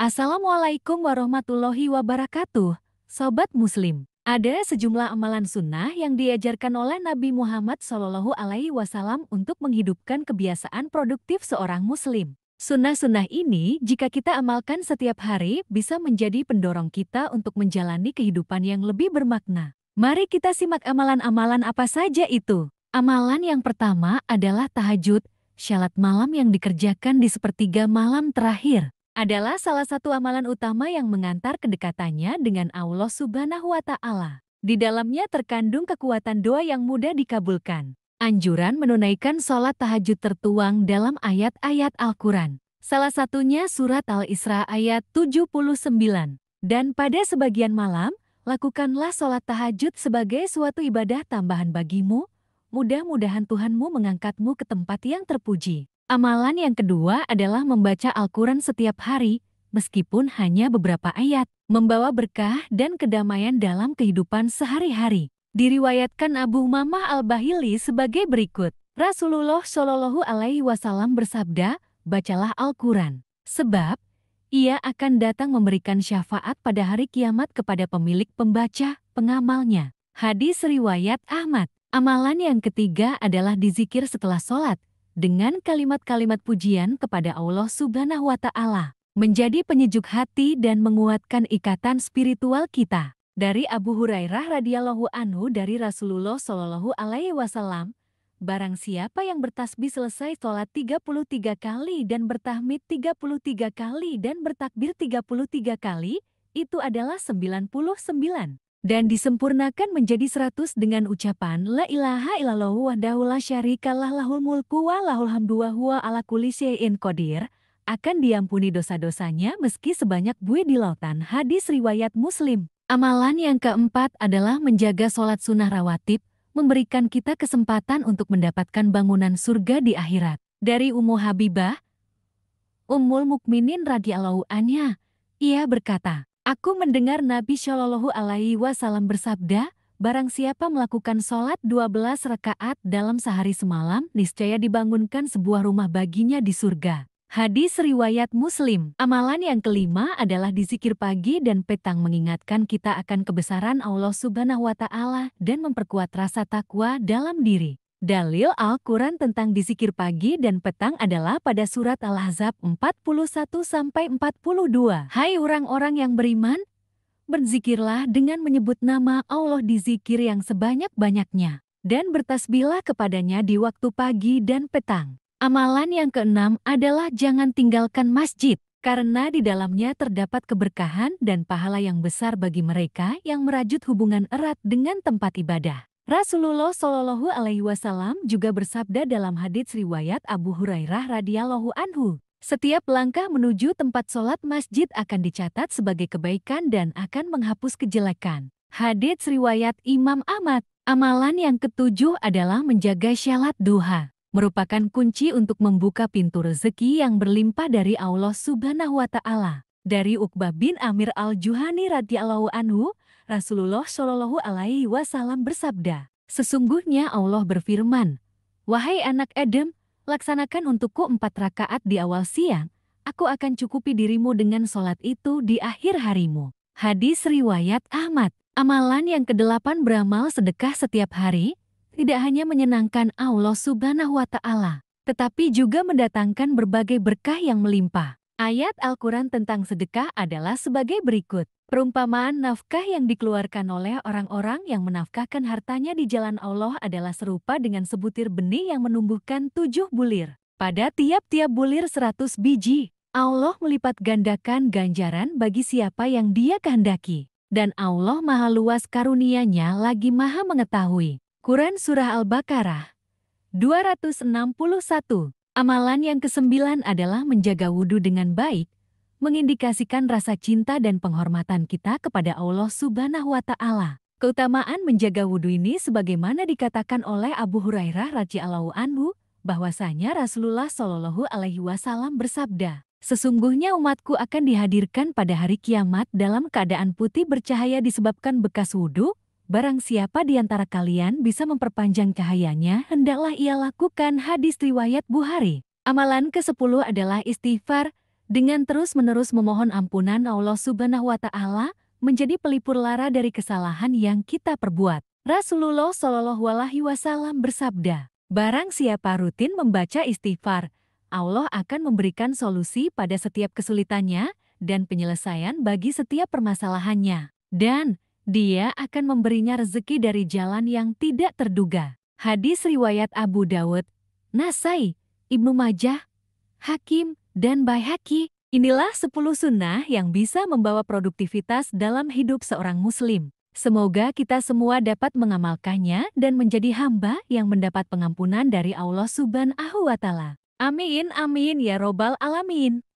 Assalamualaikum warahmatullahi wabarakatuh, Sobat Muslim. Ada sejumlah amalan sunnah yang diajarkan oleh Nabi Muhammad SAW untuk menghidupkan kebiasaan produktif seorang Muslim. Sunnah-sunnah ini, jika kita amalkan setiap hari, bisa menjadi pendorong kita untuk menjalani kehidupan yang lebih bermakna. Mari kita simak amalan-amalan apa saja itu. Amalan yang pertama adalah tahajud, syalat malam yang dikerjakan di sepertiga malam terakhir adalah salah satu amalan utama yang mengantar kedekatannya dengan Allah Subhanahu wa Ta'ala. Di dalamnya terkandung kekuatan doa yang mudah dikabulkan. Anjuran menunaikan sholat tahajud tertuang dalam ayat-ayat Al-Quran. Salah satunya surat Al-Isra ayat 79. Dan pada sebagian malam, lakukanlah sholat tahajud sebagai suatu ibadah tambahan bagimu. Mudah-mudahan Tuhanmu mengangkatmu ke tempat yang terpuji. Amalan yang kedua adalah membaca Al-Quran setiap hari, meskipun hanya beberapa ayat, membawa berkah dan kedamaian dalam kehidupan sehari-hari. Diriwayatkan Abu Umamah Al-Bahili sebagai berikut. Rasulullah Shallallahu Alaihi Wasallam bersabda, bacalah Al-Quran, sebab ia akan datang memberikan syafaat pada hari kiamat kepada pemilik pembaca, pengamalnya. Hadis riwayat Ahmad. Amalan yang ketiga adalah dizikir setelah sholat, dengan kalimat-kalimat pujian kepada Allah Subhanahu wa Ta'ala, menjadi penyejuk hati dan menguatkan ikatan spiritual kita. Dari Abu Hurairah radhiyallahu anhu dari Rasulullah Shallallahu alaihi wasallam, barang siapa yang bertasbih selesai sholat 33 kali dan bertahmid 33 kali dan bertakbir 33 kali, itu adalah 99. Dan disempurnakan menjadi 100 dengan ucapan La ilaha illallah wahdahu la syarikalah lahul mulku wa lahul hamdu wa huwa ala kulli syai'in qadir, akan diampuni dosa-dosanya meski sebanyak buih di lautan. Hadis riwayat Muslim. Amalan yang keempat adalah menjaga sholat sunnah rawatib, memberikan kita kesempatan untuk mendapatkan bangunan surga di akhirat. Dari Ummu Habibah, Ummul Mukminin radhiyallahu anha, ia berkata, aku mendengar Nabi Shallallahu Alaihi Wasallam bersabda, barang siapa melakukan sholat 12 rakaat dalam sehari semalam, niscaya dibangunkan sebuah rumah baginya di surga. Hadis riwayat Muslim. Amalan yang kelima adalah dizikir pagi dan petang mengingatkan kita akan kebesaran Allah Subhanahu wa Ta'ala dan memperkuat rasa takwa dalam diri. Dalil Al-Quran tentang dizikir pagi dan petang adalah pada surat Al-Ahzab 41-42. Hai orang-orang yang beriman, berzikirlah dengan menyebut nama Allah di zikir yang sebanyak-banyaknya, dan bertasbihlah kepadanya di waktu pagi dan petang. Amalan yang keenam adalah jangan tinggalkan masjid, karena di dalamnya terdapat keberkahan dan pahala yang besar bagi mereka yang merajut hubungan erat dengan tempat ibadah. Rasulullah Shallallahu Alaihi Wasallam juga bersabda dalam hadits riwayat Abu Hurairah radhiyallahu anhu, setiap langkah menuju tempat sholat masjid akan dicatat sebagai kebaikan dan akan menghapus kejelekan. Hadits riwayat Imam Ahmad. Amalan yang ketujuh adalah menjaga syalat duha, merupakan kunci untuk membuka pintu rezeki yang berlimpah dari Allah Subhanahu wa Ta'ala. Dari Uqbah bin Amir Al-Juhani radhiyallahu anhu, Rasulullah Shallallahu Alaihi Wasallam bersabda, sesungguhnya Allah berfirman, wahai anak Adam, laksanakan untukku 4 rakaat di awal siang, aku akan cukupi dirimu dengan sholat itu di akhir harimu. Hadis riwayat Ahmad. Amalan yang kedelapan beramal sedekah setiap hari, tidak hanya menyenangkan Allah Subhanahu wa Ta'ala, tetapi juga mendatangkan berbagai berkah yang melimpah. Ayat Al-Quran tentang sedekah adalah sebagai berikut. Perumpamaan nafkah yang dikeluarkan oleh orang-orang yang menafkahkan hartanya di jalan Allah adalah serupa dengan sebutir benih yang menumbuhkan 7 bulir. Pada tiap-tiap bulir 100 biji, Allah melipat gandakan ganjaran bagi siapa yang Dia kehendaki. Dan Allah maha luas karunia-Nya lagi maha mengetahui. Quran Surah Al-Baqarah 261. Amalan yang kesembilan adalah menjaga wudhu dengan baik, mengindikasikan rasa cinta dan penghormatan kita kepada Allah Subhanahu wa Ta'ala. Keutamaan menjaga wudhu ini sebagaimana dikatakan oleh Abu Hurairah radhiyallahu anhu, bahwasanya Rasulullah Shallallahu Alaihi Wasallam bersabda, sesungguhnya umatku akan dihadirkan pada hari kiamat dalam keadaan putih bercahaya disebabkan bekas wudhu. Barang siapa di antara kalian bisa memperpanjang cahayanya, hendaklah ia lakukan. Hadis riwayat Bukhari. Amalan ke-10 adalah istighfar, Dengan terus-menerus memohon ampunan Allah Subhanahu wa Ta'ala, menjadi pelipur lara dari kesalahan yang kita perbuat. Rasulullah Shallallahu Alaihi Wasallam bersabda, "Barang siapa rutin membaca istighfar, Allah akan memberikan solusi pada setiap kesulitannya dan penyelesaian bagi setiap permasalahannya. Dan Dia akan memberinya rezeki dari jalan yang tidak terduga." Hadis riwayat Abu Dawud, Nasai, Ibnu Majah, Hakim, dan Baihaqi. Inilah 10 sunnah yang bisa membawa produktivitas dalam hidup seorang muslim. Semoga kita semua dapat mengamalkannya dan menjadi hamba yang mendapat pengampunan dari Allah Subhanahu wa Ta'ala. Amin, amin ya robbal alamin.